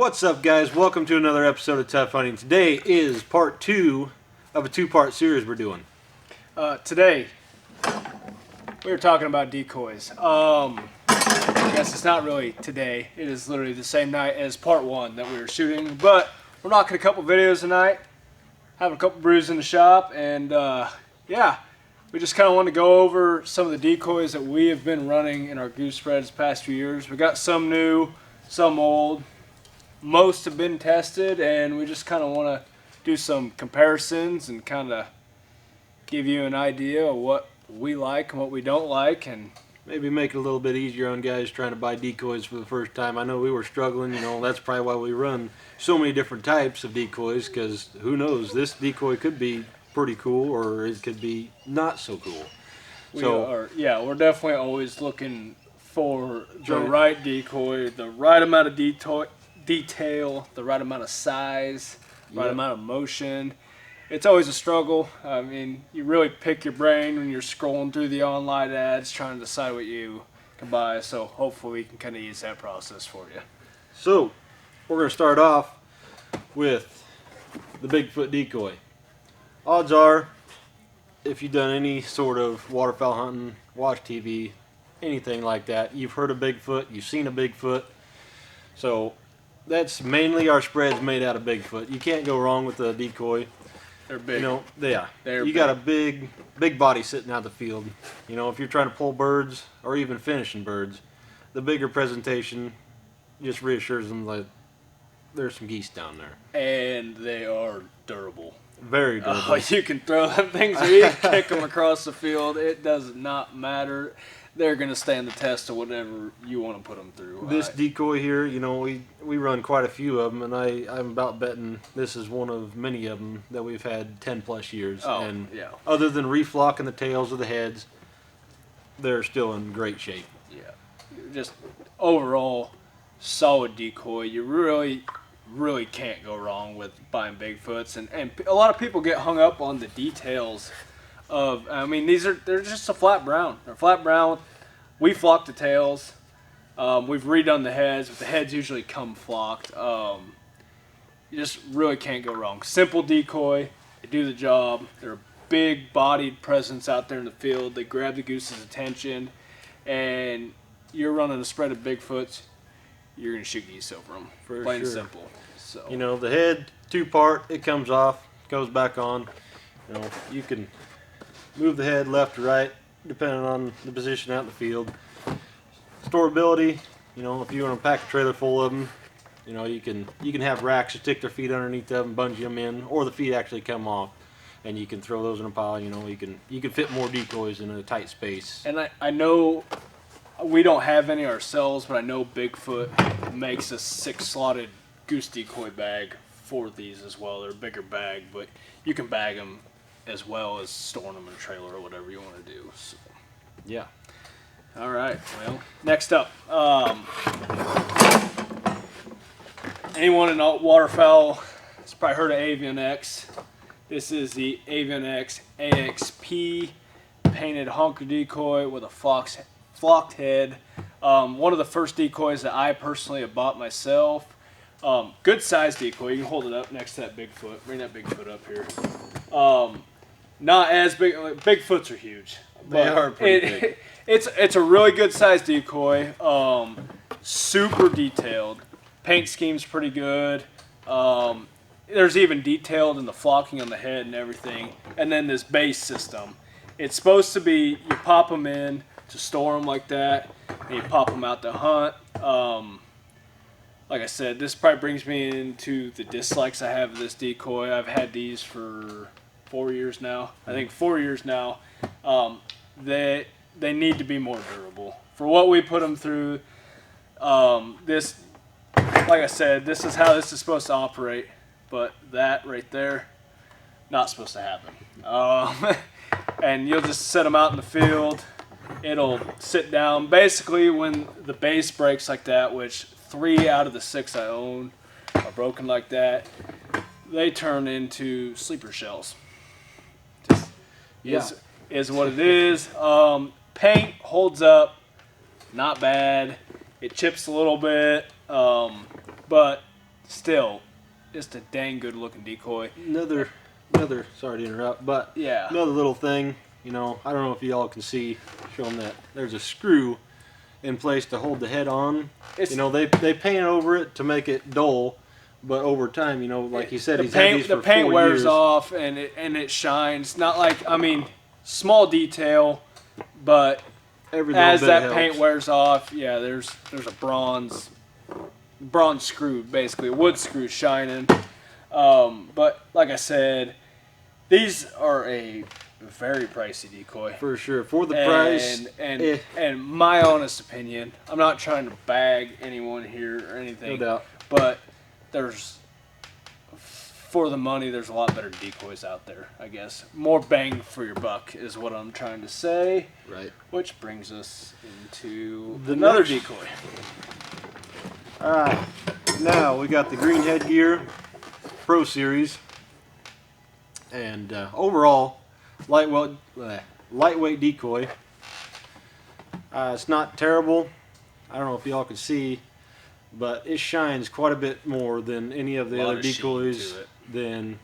What's up, guys? Welcome to another episode of Tough Hunting. Today is part 2 of a 2-part series we're doing. Today, we were talking about decoys. I guess it's not really today. It is literally the same night as part 1 that we were shooting. But we're knocking a couple videos tonight, having a couple brews in the shop, and yeah, we just kind of want to go over some of the decoys that we have been running in our goose spreads the past few years. We got some new, some old. Most have been tested, and we just kind of want to do some comparisons and kind of give you an idea of what we like and what we don't like, and maybe make it a little bit easier on guys trying to buy decoys for the first time. I know we were struggling, that's probably why we run so many different types of decoys, because who knows, this decoy could be pretty cool or it could be not so cool. We're definitely always looking for the right decoy, the right amount of detail, the right amount of size, right amount of motion. It's always a struggle. I mean, you really pick your brain when you're scrolling through the online ads trying to decide what you can buy, so hopefully we can kind of ease that process for you. So we're going to start off with the Bigfoot decoy. Odds are, if you've done any sort of waterfowl hunting, watch TV, anything like that, you've heard of Bigfoot, you've seen a Bigfoot. So that's mainly our spreads made out of Bigfoot. You can't go wrong with a decoy. They're big. You got a big body sitting out the field. If you're trying to pull birds or even finishing birds, the bigger presentation just reassures them that there's some geese down there. And they are durable. Very durable. You can throw them things or you can kick them across the field. It does not matter. They're going to stand the test of whatever you want to put them through. This decoy here, we run quite a few of them, and I'm about betting this is one of many of them that we've had 10 plus years. Other than reflocking the tails of the heads, they're still in great shape. Yeah, just overall solid decoy. You really can't go wrong with buying Bigfoots, and a lot of people get hung up on the details of, they're just a flat brown. They're flat brown. We flock the tails. We've redone the heads, but the heads usually come flocked. You just really can't go wrong. Simple decoy. They do the job. They're a big bodied presence out there in the field. They grab the goose's attention, and you're running a spread of Bigfoots, you're going to shoot geese over them. Plain and simple. So the head, 2-part, it comes off, goes back on. You can move the head left or right, depending on the position out in the field. Storability, if you want to pack a trailer full of them, you can have racks to stick their feet underneath them, bungee them in, or the feet actually come off, and you can throw those in a pile. You can fit more decoys in a tight space. And I know we don't have any ourselves, but I know Bigfoot makes a 6-slotted goose decoy bag for these as well. They're a bigger bag, but you can bag them as well as storing them in a trailer or whatever you want to do. So. Yeah. All right. Well, next up, anyone in waterfowl has probably heard of Avian X. This is the Avian X AXP painted honker decoy with a flocked head. One of the first decoys that I personally have bought myself. Good size decoy. You can hold it up next to that Bigfoot. Bring that Bigfoot up here. Not as big. Bigfoots are huge. They are pretty big. It's a really good size decoy. Super detailed. Paint scheme's pretty good. There's even detailed in the flocking on the head and everything. And then this base system. It's supposed to be, you pop them in to store them like that, and you pop them out to hunt. Like I said, this probably brings me into the dislikes I have of this decoy. I've had these for 4 years now. I think 4 years now. They need to be more durable. For what we put them through, this, like I said, this is how this is supposed to operate. But that right there, not supposed to happen. And you'll just set them out in the field. It'll sit down. Basically, when the base breaks like that, which 3 out of the 6 I own are broken like that, they turn into sleeper shells. Is what it is. Paint holds up, not bad. It chips a little bit, but still, just a dang good looking decoy. Another, sorry to interrupt, but Yeah. another little thing, you know, I don't know if y'all can see, show them that there's a screw in place to hold the head on. You know, they paint over it to make it dull, but over time, you know, like you said, he's had these for 4 years. The paint wears off and it shines. Not like, I mean, small detail, but as that paint wears off, yeah, there's a bronze screw, basically a wood screw shining. But like I said, these are a very pricey decoy. For sure. For the price. And my honest opinion, I'm not trying to bag anyone here or anything. No doubt. But for the money, there's a lot better decoys out there, I guess. More bang for your buck is what I'm trying to say. Right. Which brings us into another decoy. Now we got the Green Headgear Pro Series. And overall, lightweight decoy. It's not terrible. I don't know if y'all can see, but it shines quite a bit more than any of the other decoys than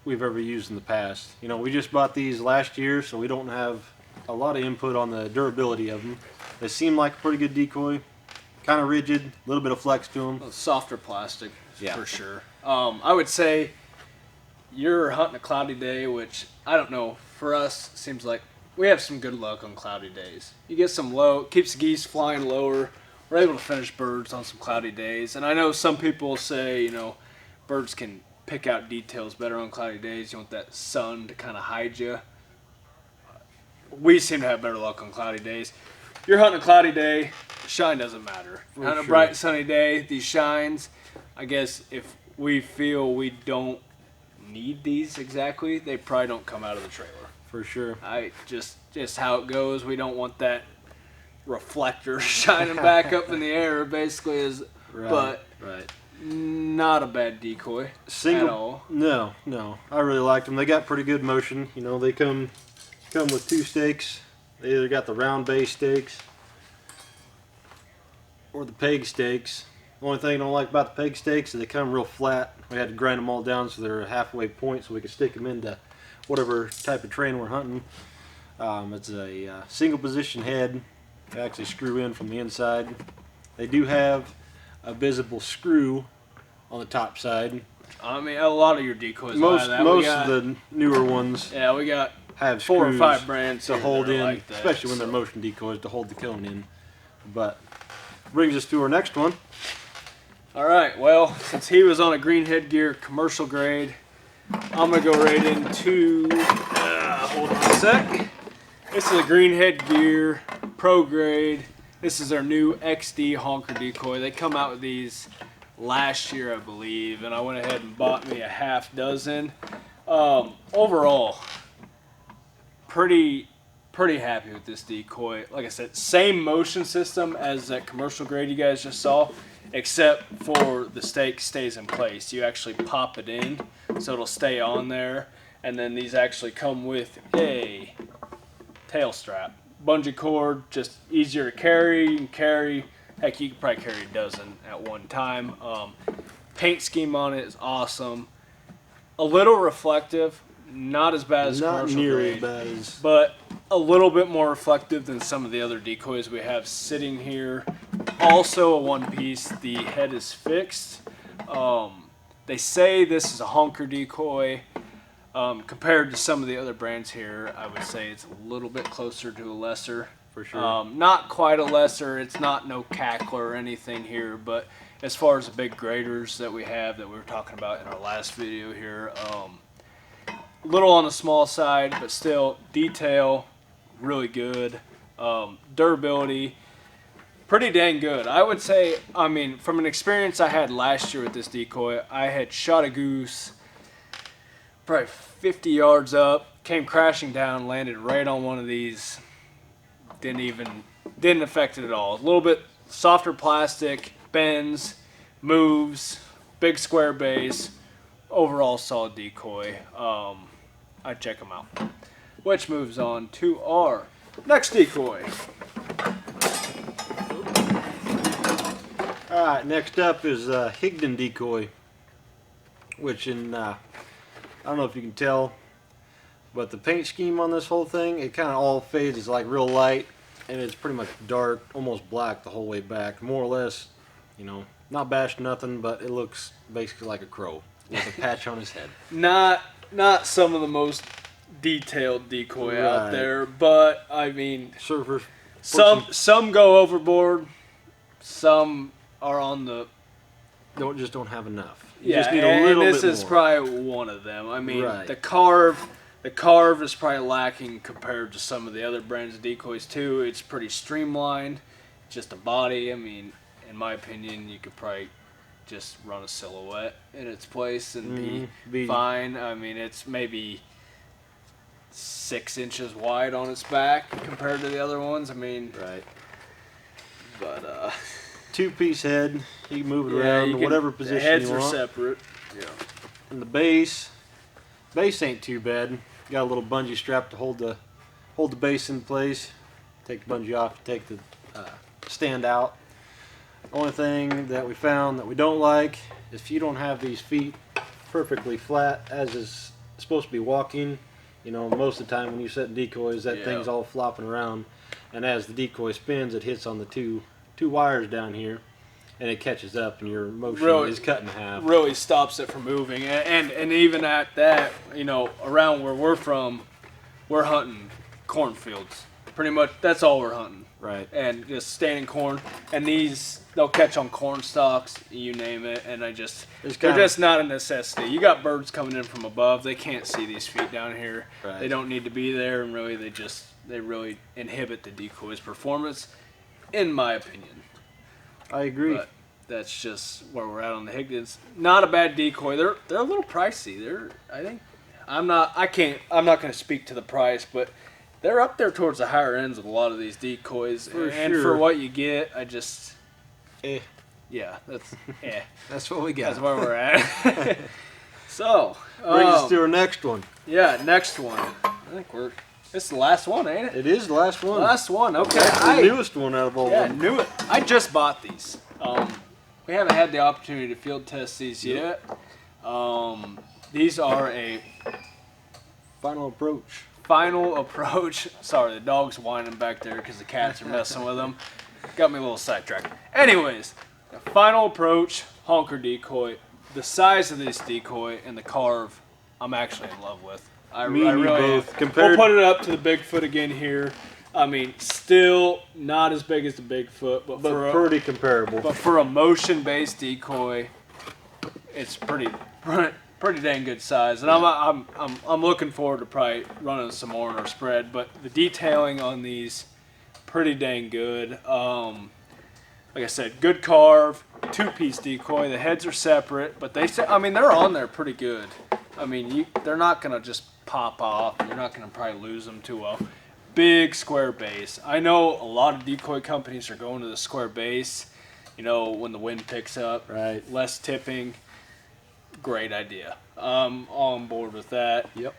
we've ever used in the past. You know, we just bought these last year, so we don't have a lot of input on the durability of them. They seem like a pretty good decoy. Kind of rigid, a little bit of flex to them. Softer plastic, for sure. I would say you're hunting a cloudy day, which I don't know, for us seems like we have some good luck on cloudy days. You get some low, keeps the geese flying lower. We're able to finish birds on some cloudy days. And I know some people say, you know, birds can pick out details better on cloudy days. You want that sun to kind of hide you. We seem to have better luck on cloudy days. You're hunting a cloudy day, shine doesn't matter. On a bright sunny day, these shines, I guess if we feel we don't need these exactly, they probably don't come out of the trailer. For sure. Just how it goes. We don't want that reflector shining back up in the air, basically, but not a bad decoy at all. No, I really liked them. They got pretty good motion. You know, they come with 2 stakes. They either got the round base stakes or the peg stakes. The only thing I don't like about the peg stakes is they come real flat. We had to grind them all down so they're a halfway point so we could stick them into whatever type of terrain we're hunting. It's a single position head. They actually screw in from the inside. They do have a visible screw on the top side. I mean, a lot of your decoys most have that. Most of the newer ones we got have 4 or 5 brands to hold in, like that, especially when they're motion decoys, to hold the cone in. But brings us to our next one. All right, well, since he was on a Green Headgear commercial grade, I'm going to go right into, hold on a sec. This is a Green Headgear Pro grade. This is our new XD honker decoy. They come out with these last year, I believe, and I went ahead and bought me a half dozen. Overall, pretty happy with this decoy. Like I said, same motion system as that commercial grade you guys just saw, except for the stake stays in place. You actually pop it in, so it'll stay on there. And then these actually come with a tail strap. Bungee cord, just easier to carry. You can carry, heck, you could probably carry a dozen at one time. Paint scheme on it is awesome. A little reflective, not as bad as commercial grade, but a little bit more reflective than some of the other decoys we have sitting here. Also a one piece, the head is fixed. They say this is a honker decoy. Compared to some of the other brands here, I would say it's a little bit closer to a lesser. For sure. Not quite a lesser. It's not no cackler or anything here, but as far as the big graders that we have that we were talking about in our last video here, a little on the small side, but still detail really good. Durability pretty dang good. I would say, I mean, from an experience I had last year with this decoy, I had shot a goose probably 50 yards up, came crashing down, landed right on one of these. Didn't affect it at all. A little bit softer plastic, bends, moves, big square base, overall solid decoy. I'd check them out. Which moves on to our next decoy. Alright, next up is Higden decoy. which I don't know if you can tell, but the paint scheme on this whole thing, it kind of all fades. It's like real light, and it's pretty much dark, almost black the whole way back, more or less. You know, not bashed nothing, but it looks basically like a crow with a patch on his head. Not some of the most detailed decoy out Right. there, but I mean, Surfers. some go overboard, some are on the Don't have enough. You yeah, just need a and little this bit is more. probably one of them. I mean, Right. the carve is probably lacking compared to some of the other brands of decoys too. It's pretty streamlined, just a body. I mean, in my opinion, you could probably just run a silhouette in its place and be fine. I mean, it's maybe 6 inches wide on its back compared to the other ones. I mean, Right. but Two-piece head. You can move it yeah, around you in can, whatever the position heads you are want. separate. Yeah. And the base ain't too bad. Got a little bungee strap to hold the base in place. Take the bungee off, take the stand out. Only thing that we found that we don't like is if you don't have these feet perfectly flat as is supposed to be walking. You know, most of the time when you set decoys, that Yeah. thing's all flopping around, and as the decoy spins, it hits on the two wires down here, and it catches up, and your motion Really- is cut in half. Really stops it from moving, and even at that, you know, around where we're from, we're hunting cornfields. Pretty much, that's all we're hunting, Right. and just standing corn. And these, they'll catch on corn stalks, you name it. And It's they're kinda- just not a necessity. You got birds coming in from above; they can't see these feet down here. Right. They don't need to be there, and really, they really inhibit the decoy's performance, in my opinion. I agree. But that's just where we're at on the Higdens. Not a bad decoy. They're a little pricey. I'm not going to speak to the price, but they're up there towards the higher ends of a lot of these decoys. For and sure. for what you get, Eh, yeah, that's that's what we got. that's where we're at. So, Brings us to our next one. yeah, next one. I think it's the last one, ain't it? It is the last one. Last one. Okay. That's the newest one out of all Yeah, of them. knew it. I just bought these. We haven't had the opportunity to field test these yet. These are a Final approach. final approach. Sorry, the dog's whining back there because the cats are messing with them. Got me a little sidetracked. Anyways, a final approach honker decoy. The size of this decoy and the carve, I'm actually in love with. I Me and you really am. both. Compared- We'll put it up to the Bigfoot again here. I mean, still not as big as the Bigfoot, but But pretty comparable. But for a motion-based decoy, it's pretty dang good size, and I'm looking forward to probably running some more in our spread. But the detailing on these, pretty dang good. Like I said, good carve, two-piece decoy. The heads are separate, but they're on there pretty good. I mean, they're not gonna just pop off. You're not gonna probably lose them too well. Big square base. I know a lot of decoy companies are going to the square base. You know, when the wind picks up, Right. less tipping. Great idea. I'm on board with that. Yep.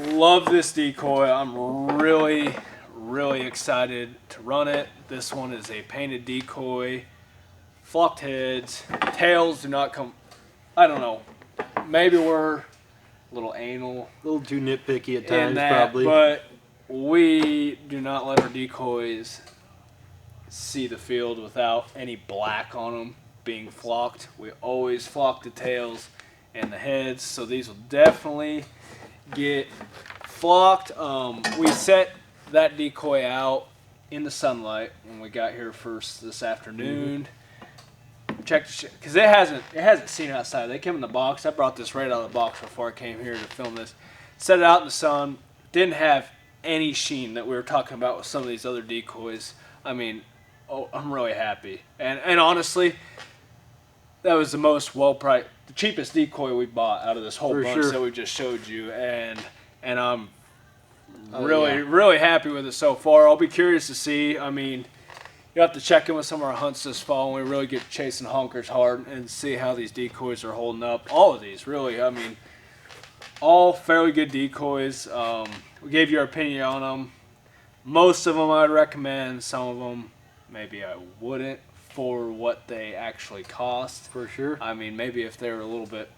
Love this decoy. I'm really, really excited to run it. This one is a painted decoy. Flocked heads. Tails do not come. I don't know. Maybe we're a little anal A little too nitpicky at in times, that, probably. but we do not let our decoys see the field without any black on them being flocked. We always flock the tails and the heads, so these will definitely get flocked. We set that decoy out in the sunlight when we got here first this afternoon. Checked because it hasn't seen outside. They came in the box. I brought this right out of the box before I came here to film this. Set it out in the sun. Didn't have any sheen that we were talking about with some of these other decoys. I mean, I'm really happy. And honestly, that was the most the cheapest decoy we bought out of this whole For bunch sure. that we just showed you. And I'm Oh, really, yeah. really happy with it so far. I'll be curious to see. I mean, you have to check in with some of our hunts this fall when we really get chasing honkers hard and see how these decoys are holding up. All of these, really. I mean, all fairly good decoys. We gave you our opinion on them. Most of them I'd recommend. Some of them maybe I wouldn't for what they actually cost. For sure. I mean, maybe if they were a little bit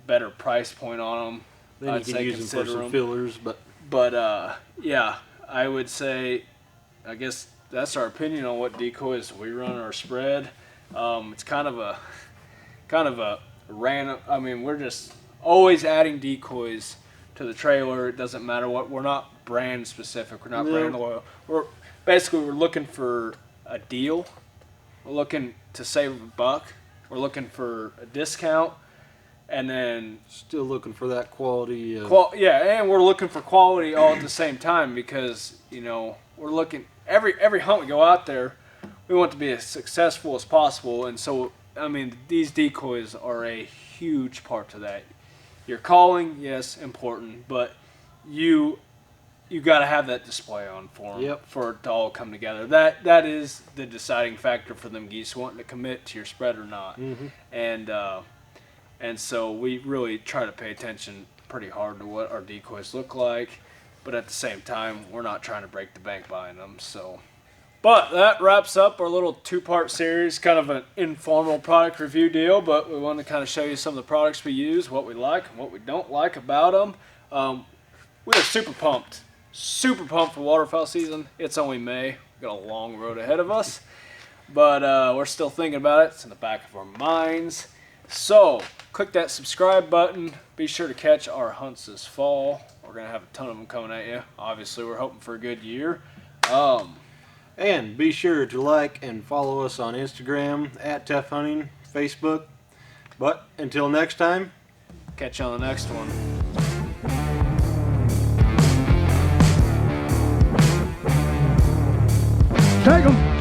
better price point on them, Then I'd you say can use them for consider some 'em. fillers, but Yeah, I would say, I guess that's our opinion on what decoys we run our spread. It's kind of a random. I mean, we're just always adding decoys to the trailer. It doesn't matter what. We're not brand specific. We're not brand loyal. We're looking for a deal. We're looking to save a buck. We're looking for a discount, and then still looking for that quality. and we're looking for quality all at the same time, because we're looking every hunt we go out there, we want to be as successful as possible, and so I mean these decoys are a huge part to that. Your calling, yes, important, but you got to have that display on for them for it to all come together. That is the deciding factor for them geese wanting to commit to your spread or not. And so we really try to pay attention pretty hard to what our decoys look like, but at the same time, we're not trying to break the bank buying them. So, but that wraps up our little 2-part series, kind of an informal product review deal, but we want to kind of show you some of the products we use, what we like and what we don't like about them. We are super pumped for waterfowl season. It's only May. We've got a long road ahead of us, but we're still thinking about it. It's in the back of our minds. So click that subscribe button. Be sure to catch our hunts this fall. We're going to have a ton of them coming at you. Obviously, we're hoping for a good year. And be sure to like and follow us on Instagram at Tough Hunting, Facebook. But until next time, catch you on the next one. Take 'em!